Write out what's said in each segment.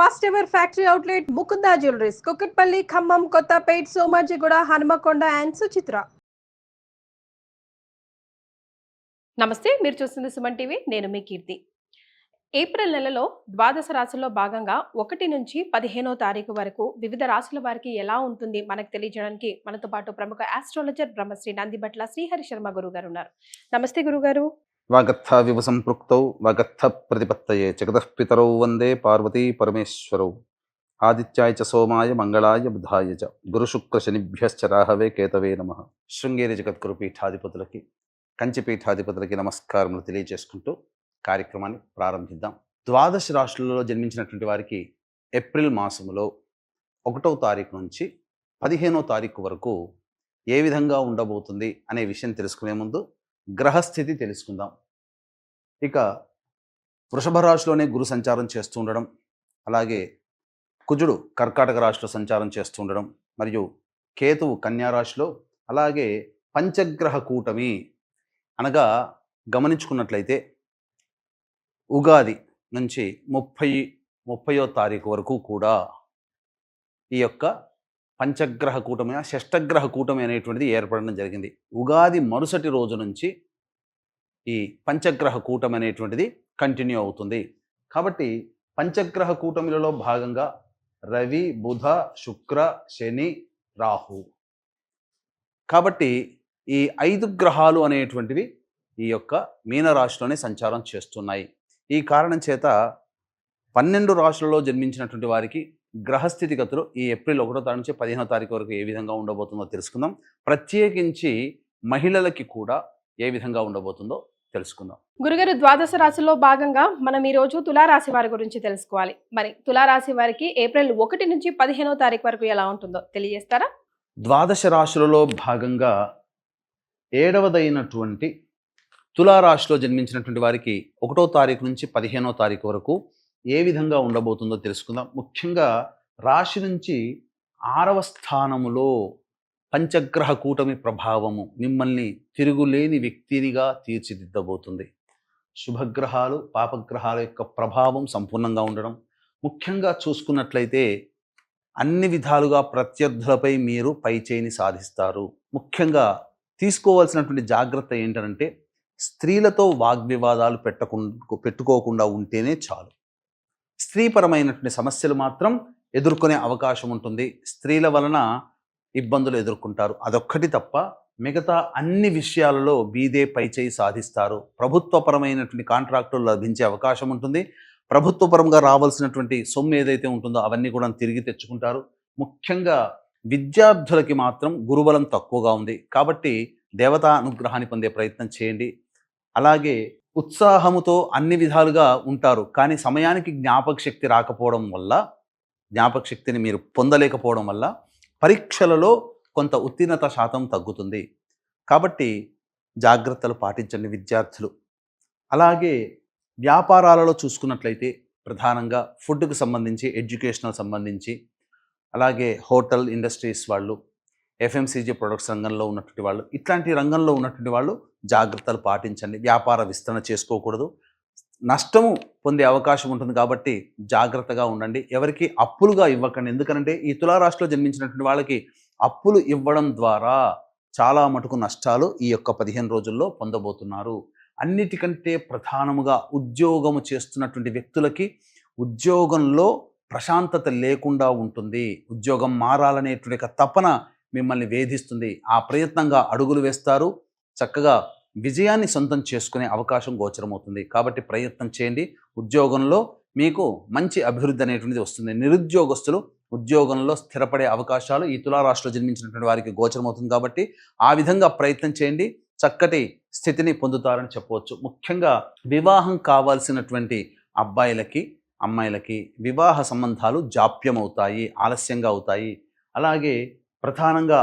First ever factory outlet Mukunda jewelleries Kukatpally, Khammam, Kothapet, Somajiguda, Hanamkonda and Suchitra. నమస్తే, మీరు చూస్తుంది సుమన్ టీవీ. నేను మీ కీర్తి. ఏప్రిల్ నెలలో ద్వాదశ రాశుల్లో భాగంగా 1 నుంచి 15వ తారీఖు వరకు వివిధ రాశుల వారికి ఎలా ఉంటుంది మనకు తెలియజేయడానికి మనతో పాటు ప్రముఖ ఆస్ట్రాలజర్ బ్రహ్మశ్రీ నందిబట్ల శ్రీహరి శర్మ గురువు గారు ఉన్నారు. నమస్తే గురుగారు. వాగర్థ వివ సంపృక్తౌ వాగర్థ ప్రతిపత్తయే జగతః పితరౌ వందే పార్వతీ పరమేశ్వరౌ ఆదిత్యాయ చ సోమాయ మంగళాయ బుధాయ చ గురు శుక్ర శనిభ్యశ్చ రాహవే కేతవే నమః. శృంగేరి జగద్గురు పీఠాధిపతులకి, కంచి పీఠాధిపతులకి నమస్కారములు తెలియజేసుకుంటూ కార్యక్రమాన్ని ప్రారంభిద్దాం. ద్వాదశ రాశులలో జన్మించినటువంటి వారికి ఏప్రిల్ మాసములో 1వ తారీఖు నుంచి 15వ తారీఖు వరకు ఏ విధంగా ఉండబోతుంది అనే విషయం తెలుసుకునే ముందు గ్రహస్థితి తెలుసుకుందాం. ఇక వృషభ రాశిలోనే గురు సంచారం చేస్తూ ఉండడం, అలాగే కుజుడు కర్కాటక రాశిలో సంచారం చేస్తూ ఉండడం, మరియు కేతువు కన్యా రాశిలో, అలాగే పంచగ్రహ కూటమి అనగా గమనించుకున్నట్లయితే ఉగాది నుంచి 30వ తారీఖు వరకు కూడా ఈ యొక్క పంచగ్రహ కూటమి, షష్టగ్రహ కూటమి అనేటువంటిది ఏర్పడడం జరిగింది. ఉగాది మరుసటి రోజు నుంచి ఈ పంచగ్రహ కూటమి అనేటువంటిది కంటిన్యూ అవుతుంది. కాబట్టి పంచగ్రహ కూటమిలలో భాగంగా రవి, బుధ, శుక్ర, శని, రాహు, కాబట్టి ఈ 5 గ్రహాలు అనేటువంటివి ఈ యొక్క మీనరాశిలోనే సంచారం చేస్తున్నాయి. ఈ కారణం చేత 12 రాశులలో జన్మించినటువంటి వారికి గ్రహస్థితిగతులు ఈ ఏప్రిల్ 1వ తారీఖు నుంచి 15వ తారీఖు వరకు ఏ విధంగా ఉండబోతుందో తెలుసుకుందాం. ప్రత్యేకించి మహిళలకి కూడా ఏ విధంగా ఉండబోతుందో తెలుసుకుందాం. గురుగారు, ద్వాదశ రాశిలో భాగంగా మనం ఈ రోజు తులారాశి వారి గురించి తెలుసుకోవాలి. మరి తులారాశి వారికి ఏప్రిల్ 1 నుంచి 15వ తారీఖు వరకు ఎలా ఉంటుందో తెలియజేస్తారా? ద్వాదశ రాశులలో భాగంగా 7వదైనటువంటి తులారాశిలో జన్మించినటువంటి వారికి 1వ తారీఖు నుంచి 15వ తారీఖు వరకు ఏ విధంగా ఉండబోతుందో తెలుసుకుందాం. ముఖ్యంగా రాశి నుంచి 6వ స్థానములో పంచగ్రహ కూటమి ప్రభావము మిమ్మల్ని తిరుగులేని వ్యక్తినిగా తీర్చిదిద్దబోతుంది. శుభగ్రహాలు, పాపగ్రహాల యొక్క ప్రభావం సంపూర్ణంగా ఉండడం, ముఖ్యంగా చూసుకున్నట్లయితే అన్ని విధాలుగా ప్రత్యర్థులపై మీరు పైచేయిని సాధిస్తారు. ముఖ్యంగా తీసుకోవాల్సినటువంటి జాగ్రత్త ఏంటంటే స్త్రీలతో వాగ్వివాదాలు పెట్టుకోకుండా ఉంటేనే చాలు. స్త్రీపరమైనటువంటి సమస్యలు మాత్రం ఎదుర్కొనే అవకాశం ఉంటుంది. స్త్రీల వలన ఇబ్బందులు ఎదుర్కొంటారు, అదొక్కటి తప్ప మిగతా అన్ని విషయాలలో బీదే పైచేయి సాధిస్తారు. ప్రభుత్వపరమైనటువంటి కాంట్రాక్టులు లభించే అవకాశం ఉంటుంది. ప్రభుత్వపరంగా రావాల్సినటువంటి సొమ్ము ఏదైతే ఉంటుందో అవన్నీ కూడా తిరిగి తెచ్చుకుంటారు. ముఖ్యంగా విద్యార్థులకి మాత్రం గురుబలం తక్కువగా ఉంది, కాబట్టి దేవతా అనుగ్రహాన్ని పొందే ప్రయత్నం చేయండి. అలాగే ఉత్సాహముతో అన్ని విధాలుగా ఉంటారు, కానీ సమయానికి జ్ఞాపక శక్తి రాకపోవడం వల్ల, జ్ఞాపక శక్తిని మీరు పొందలేకపోవడం వల్ల పరీక్షలలో కొంత ఉత్తీర్ణత శాతం తగ్గుతుంది. కాబట్టి జాగ్రత్తలు పాటించండి విద్యార్థులు. అలాగే వ్యాపారాలలో చూసుకున్నట్లయితే ప్రధానంగా ఫుడ్కి సంబంధించి, ఎడ్యుకేషనల్ సంబంధించి, అలాగే హోటల్ ఇండస్ట్రీస్ వాళ్ళు, ఎఫ్ఎంసీజీ ప్రొడక్ట్స్ రంగంలో ఉన్నటువంటి వాళ్ళు, ఇట్లాంటి రంగంలో ఉన్నటువంటి వాళ్ళు జాగ్రత్తలు పాటించండి. వ్యాపార విస్తరణ చేసుకోకూడదు, నష్టము పొందే అవకాశం ఉంటుంది, కాబట్టి జాగ్రత్తగా ఉండండి. ఎవరికి అప్పులుగా ఇవ్వకండి. ఎందుకంటే ఈ తులారాశిలో జన్మించినటువంటి వాళ్ళకి అప్పులు ఇవ్వడం ద్వారా చాలా మటుకు నష్టాలు ఈ యొక్క 15 రోజుల్లో పొందబోతున్నారు. అన్నిటికంటే ప్రధానముగా ఉద్యోగము చేస్తున్నటువంటి వ్యక్తులకి ఉద్యోగంలో ప్రశాంతత లేకుండా ఉంటుంది. ఉద్యోగం మారాలనేటువంటి తపన మిమ్మల్ని వేధిస్తుంది. ఆ ప్రయత్నంగా అడుగులు వేస్తారు. చక్కగా విజయాన్ని సొంతం చేసుకునే అవకాశం గోచరమవుతుంది. కాబట్టి ప్రయత్నం చేయండి. ఉద్యోగంలో మీకు మంచి అభివృద్ధి అనేటువంటిది వస్తుంది. నిరుద్యోగస్తులు ఉద్యోగంలో స్థిరపడే అవకాశాలు ఈ తులారాశిలో జన్మించినటువంటి వారికి గోచరమవుతుంది. కాబట్టి ఆ విధంగా ప్రయత్నం చేయండి, చక్కటి స్థితిని పొందుతారని చెప్పవచ్చు. ముఖ్యంగా వివాహం కావాల్సినటువంటి అబ్బాయిలకి, అమ్మాయిలకి వివాహ సంబంధాలు జాప్యం అవుతాయి, ఆలస్యంగా అవుతాయి. అలాగే ప్రధానంగా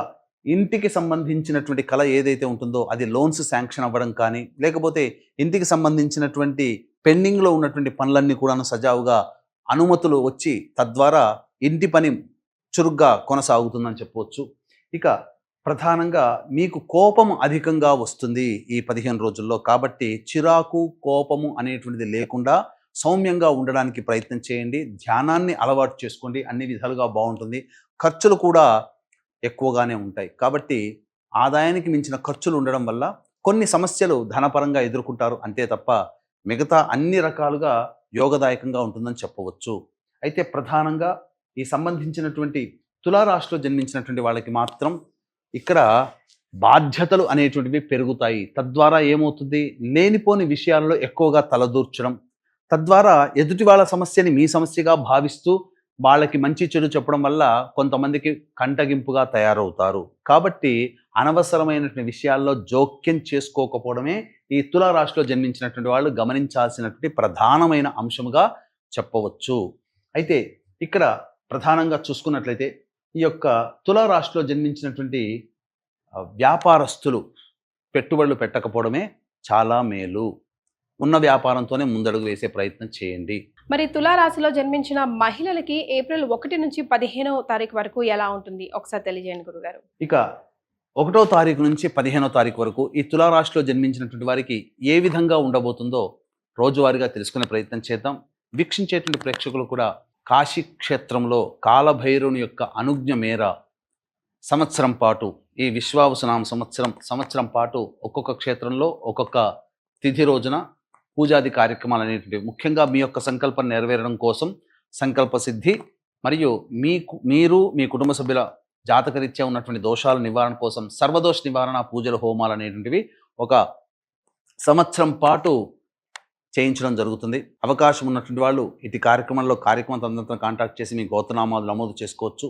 ఇంటికి సంబంధించినటువంటి కళ ఏదైతే ఉంటుందో అది లోన్స్ శాంక్షన్ అవ్వడం కానీ, లేకపోతే ఇంటికి సంబంధించినటువంటి పెండింగ్లో ఉన్నటువంటి పనులన్నీ కూడా సజావుగా అనుమతులు వచ్చి తద్వారా ఇంటి పని చురుగ్గా కొనసాగుతుందని చెప్పవచ్చు. ఇక ప్రధానంగా మీకు కోపము అధికంగా వస్తుంది ఈ 15 రోజుల్లో. కాబట్టి చిరాకు, కోపము అనేటువంటిది లేకుండా సౌమ్యంగా ఉండడానికి ప్రయత్నం చేయండి. ధ్యానాన్ని అలవాటు చేసుకోండి. అన్ని విధాలుగా బాగుంటుంది. ఖర్చులు కూడా ఎక్కువగానే ఉంటాయి. కాబట్టి ఆదాయానికి మించిన ఖర్చులు ఉండడం వల్ల కొన్ని సమస్యలు ధనపరంగా ఎదుర్కొంటారు అంతే తప్ప మిగతా అన్ని రకాలుగా యోగదాయకంగా ఉంటుందని చెప్పవచ్చు. అయితే ప్రధానంగా ఈ సంబంధించినటువంటి తులారాశిలో జన్మించినటువంటి వాళ్ళకి మాత్రం ఇక్కడ బాధ్యతలు అనేటువంటివి పెరుగుతాయి. తద్వారా ఏమవుతుంది, లేనిపోని విషయాల్లో ఎక్కువగా తలదూర్చడం, తద్వారా ఎదుటి వాళ్ళ సమస్యని మీ సమస్యగా భావిస్తూ వాళ్ళకి మంచి చెడు చెప్పడం వల్ల కొంతమందికి కంటగింపుగా తయారవుతారు. కాబట్టి అనవసరమైనటువంటి విషయాల్లో జోక్యం చేసుకోకపోవడమే ఈ తులారాశిలో జన్మించినటువంటి వాళ్ళు గమనించాల్సినటువంటి ప్రధానమైన అంశముగా చెప్పవచ్చు. అయితే ఇక్కడ ప్రధానంగా చూసుకున్నట్లయితే ఈ యొక్క తులారాశిలో జన్మించినటువంటి వ్యాపారస్తులు పెట్టుబడులు పెట్టకపోవడమే చాలా మేలు. ఉన్న వ్యాపారంతోనే ముందడుగు వేసే ప్రయత్నం చేయండి. మరి తులారాశిలో జన్మించిన మహిళలకి ఏప్రిల్ 1 నుంచి 15వ తారీఖు వరకు ఎలా ఉంటుంది ఒకసారి తెలియజేయండి గురుగారు. ఇక 1వ తారీఖు నుంచి 15వ తారీఖు వరకు ఈ తులారాశిలో జన్మించినటువంటి వారికి ఏ విధంగా ఉండబోతుందో రోజువారీగా తెలుసుకునే ప్రయత్నం చేద్దాం. వీక్షించేటువంటి ప్రేక్షకులు కూడా కాశీ క్షేత్రంలో కాలభైరవుని యొక్క అనుజ్ఞ మేర సంవత్సరం పాటు ఈ విశ్వావసునామ సంవత్సరం పాటు ఒక్కొక్క క్షేత్రంలో ఒక్కొక్క తిథి రోజున పూజాది కార్యక్రమాలు అనేటువంటివి, ముఖ్యంగా మీ యొక్క సంకల్పం నెరవేరడం కోసం సంకల్ప సిద్ధి మరియు మీరు మీ కుటుంబ సభ్యుల జాతకరీత్యా ఉన్నటువంటి దోషాల నివారణ కోసం సర్వదోష నివారణ పూజల హోమాలు అనేటువంటివి ఒక సంవత్సరం పాటు చేయించడం జరుగుతుంది. అవకాశం ఉన్నటువంటి వాళ్ళు ఇటు కార్యక్రమం తదనంతరం కాంటాక్ట్ చేసి మీ గోత్రనామాలు నమోదు చేసుకోవచ్చు.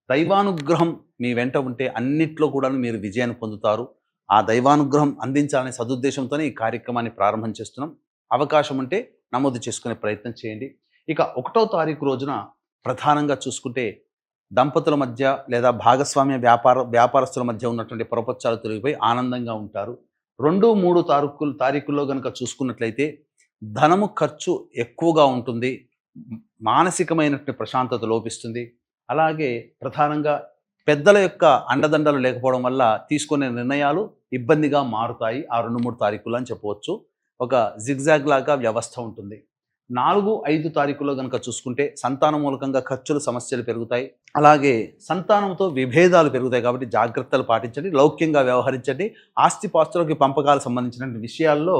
దైవానుగ్రహం మీ వెంట ఉంటే అన్నిట్లో కూడా మీరు విజయాన్ని పొందుతారు. ఆ దైవానుగ్రహం అందించాలనే సదుద్దేశంతోనే ఈ కార్యక్రమాన్ని ప్రారంభం చేస్తున్నాం. అవకాశం ఉంటే నమోదు చేసుకునే ప్రయత్నం చేయండి. ఇక 1వ తారీఖు రోజున ప్రధానంగా చూసుకుంటే దంపతుల మధ్య లేదా భాగస్వామ్య వ్యాపారస్తుల మధ్య ఉన్నటువంటి ప్రపంచాలు తొలగిపోయి ఆనందంగా ఉంటారు. 2, 3 తారీఖుల్లో కనుక చూసుకున్నట్లయితే ధనము ఖర్చు ఎక్కువగా ఉంటుంది. మానసికమైనటువంటి ప్రశాంతత లోపిస్తుంది. అలాగే ప్రధానంగా పెద్దల యొక్క అండదండలు లేకపోవడం వల్ల తీసుకునే నిర్ణయాలు ఇబ్బందిగా మారుతాయి. ఆ 2, 3 తారీఖులు అని చెప్పవచ్చు. ఒక జిగ్జాగ్ లాగా వ్యవస్థ ఉంటుంది. 4, 5 తారీఖుల్లో కనుక చూసుకుంటే సంతానం మూలకంగా ఖర్చులు సమస్యలు పెరుగుతాయి. అలాగే సంతానంతో విభేదాలు పెరుగుతాయి. కాబట్టి జాగ్రత్తలు పాటించండి. లౌక్యంగా వ్యవహరించండి. ఆస్తిపాస్తులకి పంపకాలకు సంబంధించిన విషయాల్లో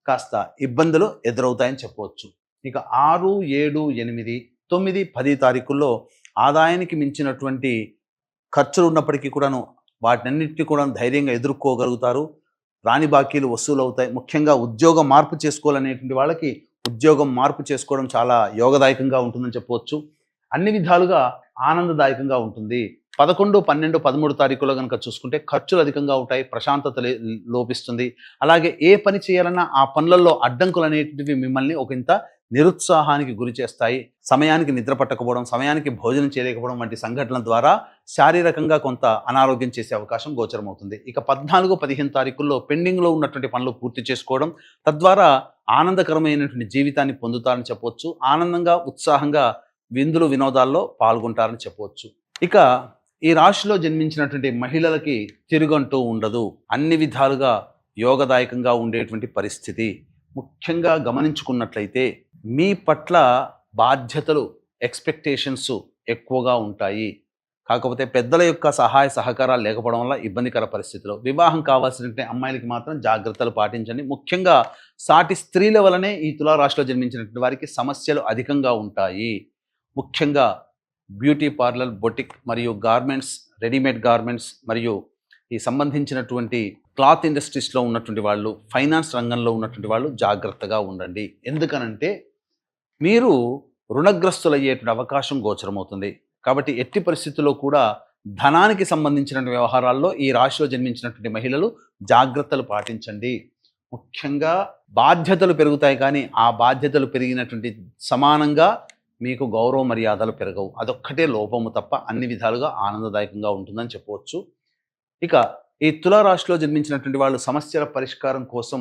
కాస్త ఇబ్బందులు ఎదురవుతాయని చెప్పవచ్చు. ఇక 6, 7, 8, 9, 10 తారీఖుల్లో ఆదాయానికి మించినటువంటి ఖర్చులు ఉన్నప్పటికీ కూడాను వాటినన్నింటినీ కూడా ధైర్యంగా ఎదుర్కోగలుగుతారు. రాని బాకీలు వసూలు అవుతాయి. ముఖ్యంగా ఉద్యోగం మార్పు చేసుకోవాలనేటువంటి వాళ్ళకి ఉద్యోగం మార్పు చేసుకోవడం చాలా యోగదాయకంగా ఉంటుందని చెప్పవచ్చు. అన్ని విధాలుగా ఆనందదాయకంగా ఉంటుంది. 11, 12, 13 తారీఖులో కనుక చూసుకుంటే ఖర్చులు అధికంగా ఉంటాయి. ప్రశాంతత లోపిస్తుంది. అలాగే ఏ పని చేయాలన్నా ఆ పనులలో అడ్డంకులు అనేటివి మిమ్మల్ని ఒక ఇంత నిరుత్సాహానికి గురి చేస్తాయి. సమయానికి నిద్ర పట్టకపోవడం, సమయానికి భోజనం చేయలేకపోవడం వంటి సంఘటనల ద్వారా శారీరకంగా కొంత అనారోగ్యం చేసే అవకాశం గోచరమవుతుంది. ఇక 14, 15 తారీఖుల్లో పెండింగ్లో ఉన్నటువంటి పనులు పూర్తి చేసుకోవడం, తద్వారా ఆనందకరమైనటువంటి జీవితాన్ని పొందుతారని చెప్పవచ్చు. ఆనందంగా ఉత్సాహంగా విందులు వినోదాల్లో పాల్గొంటారని చెప్పవచ్చు. ఇక ఈ రాశిలో జన్మించినటువంటి మహిళలకి తిరుగంటూ ఉండదు. అన్ని విధాలుగా యోగదాయకంగా ఉండేటువంటి పరిస్థితి. ముఖ్యంగా గమనించుకున్నట్లయితే మీ పట్ల బాధ్యతలు, ఎక్స్పెక్టేషన్స్ ఎక్కువగా ఉంటాయి. కాకపోతే పెద్దల యొక్క సహాయ సహకారాలు లేకపోవడం వల్ల ఇబ్బందికర పరిస్థితులు. వివాహం కావాల్సినటువంటి అమ్మాయిలకి మాత్రం జాగ్రత్తలు పాటించండి. ముఖ్యంగా సాటి స్త్రీల వలనే ఈ తులారాశిలో జన్మించినటువంటి వారికి సమస్యలు అధికంగా ఉంటాయి. ముఖ్యంగా బ్యూటీ పార్లర్, బొటిక్ మరియు గార్మెంట్స్, రెడీమేడ్ గార్మెంట్స్ మరియు ఈ సంబంధించినటువంటి క్లాత్ ఇండస్ట్రీస్లో ఉన్నటువంటి వాళ్ళు, ఫైనాన్స్ రంగంలో ఉన్నటువంటి వాళ్ళు జాగ్రత్తగా ఉండండి. ఎందుకనంటే మీరు రుణగ్రస్తులయ్యేటువంటి అవకాశం గోచరమవుతుంది. కాబట్టి ఎట్టి పరిస్థితుల్లో కూడా ధనానికి సంబంధించిన వ్యవహారాల్లో ఈ రాశిలో జన్మించినటువంటి మహిళలు జాగ్రత్తలు పాటించండి. ముఖ్యంగా బాధ్యతలు పెరుగుతాయి, కానీ ఆ బాధ్యతలు పెరిగినటువంటి సమానంగా మీకు గౌరవ మర్యాదలు పెరగవు. అదొక్కటే లోపము తప్ప అన్ని విధాలుగా ఆనందదాయకంగా ఉంటుందని చెప్పవచ్చు. ఇక ఈ తులారాశిలో జన్మించినటువంటి వాళ్ళు సమస్యల పరిష్కారం కోసం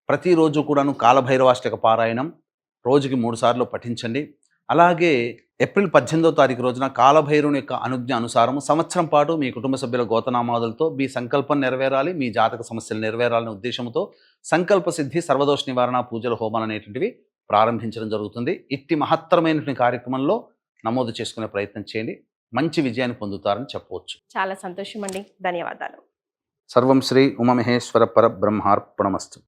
ప్రతిరోజు కూడాను కాలభైరవాష్టక పారాయణం రోజుకి 3 సార్లు పఠించండి. అలాగే ఏప్రిల్ 18వ తారీఖు రోజున కాలభైరవుని యొక్క అనుజ్ఞ అనుసారం సంవత్సరం పాటు మీ కుటుంబ సభ్యుల గోతనామాదులతో మీ సంకల్పం నెరవేరాలి, మీ జాతక సమస్యలు నెరవేరాలనే ఉద్దేశంతో సంకల్ప సిద్ధి, సర్వదోష నివారణ పూజల హోమాలు అనేటువంటివి ప్రారంభించడం జరుగుతుంది. ఇట్టి మహత్తరమైనటువంటి కార్యక్రమంలో నమోదు చేసుకునే ప్రయత్నం చేయండి. మంచి విజయాన్ని పొందుతారని చెప్పవచ్చు. చాలా సంతోషం అండి. ధన్యవాదాలు. సర్వం శ్రీ ఉమామహేశ్వర పరబ్రహ్మార్పణమస్తు.